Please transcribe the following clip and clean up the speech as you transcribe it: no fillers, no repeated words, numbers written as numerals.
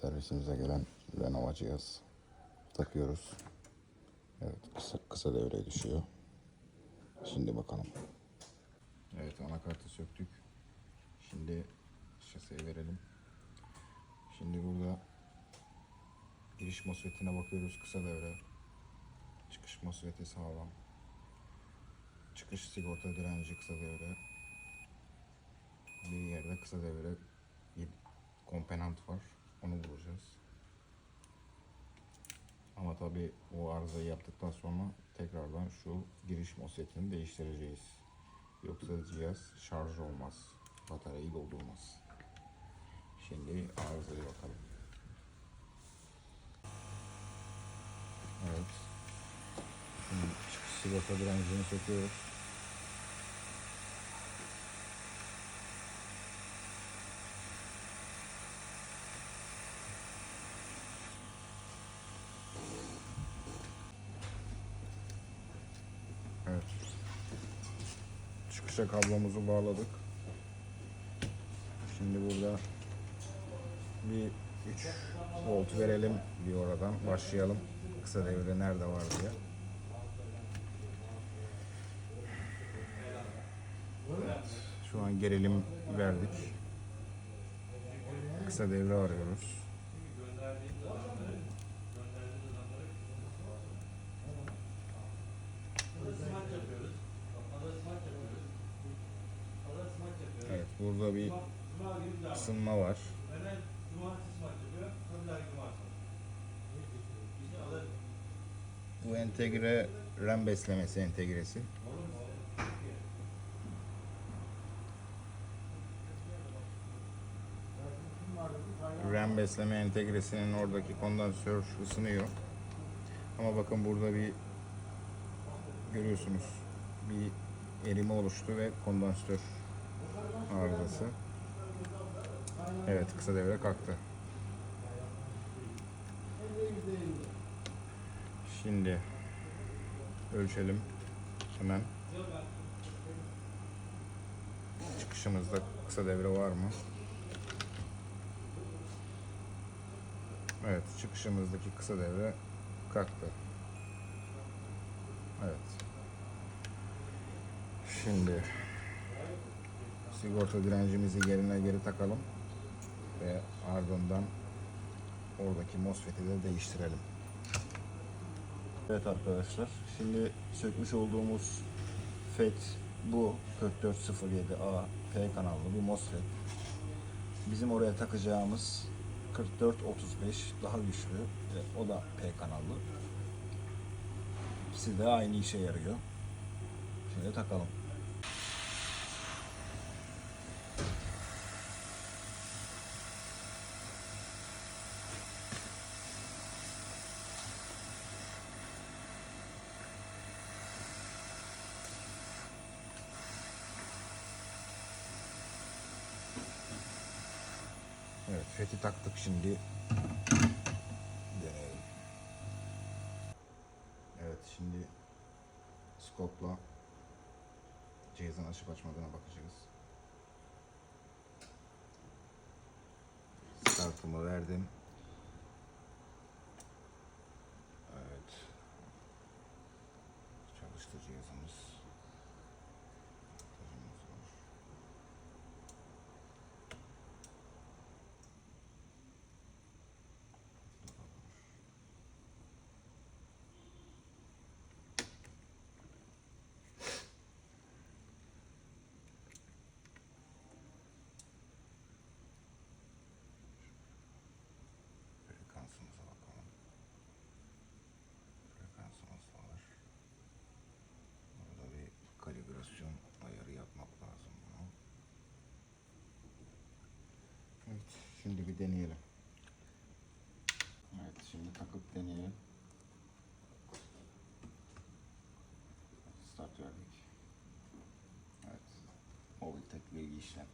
Servisimize gelen Renova cihaz. Takıyoruz. Evet, kısa devreye düşüyor. Şimdi bakalım. Evet, anakartı söktük. Şimdi şaseye verelim. Şimdi burada giriş MOSFET'ine bakıyoruz, kısa devre. Çıkış MOSFET'i sağlam. Çıkış sigorta direnci kısa devre. Bir yerde kısa devre bir komponent var. Onu bulacağız. Ama tabi o arızayı yaptıktan sonra tekrardan şu giriş MOSFET'ini değiştireceğiz. Yoksa cihaz şarj olmaz. Bataryayı doldurmaz. Şimdi arızaya bakalım. Evet. Şimdi çıkış sigorta direncini söküyoruz. Evet. Çıkışa kablomuzu bağladık. Şimdi burada bir 3 volt verelim bir oradan. Başlayalım. Kısa devre nerede var diye. Evet. Şu an gerilim verdik. Kısa devre arıyoruz. Evet, burada bir ısınma var. Bu entegre RAM beslemesi entegresi. RAM besleme entegresinin oradaki kondansatör ısınıyor. Ama bakın burada bir görüyorsunuz bir erime oluştu ve kondansatör arızası. Evet, kısa devre kalktı. Şimdi ölçelim hemen. Çıkışımızda kısa devre var mı? Evet, çıkışımızdaki kısa devre kalktı. Evet. Şimdi sigorta direncimizi yerine geri takalım ve ardından oradaki MOSFET'i de değiştirelim. Evet arkadaşlar, şimdi sökmüş olduğumuz FET bu 4407A P kanallı bir MOSFET. Bizim oraya takacağımız 4435 daha güçlü ve o da P kanallı. İkisi de aynı işe yarıyor. Şimdi takalım. Evet, FET'i taktık, şimdi deneyelim. Evet, şimdi skopla cihazın açıp açmadığına bakacağız. Startımı verdim. Evet. Çalıştı cihazımız. Frekansımıza bakalım. Frekansımız var. Burada bir kalibrasyon ayarı yapmak lazım bunu. Evet, şimdi bir deneyelim. Evet, şimdi takıp deneyelim. Start verdik. Evet, mobil tek bilgi işlem.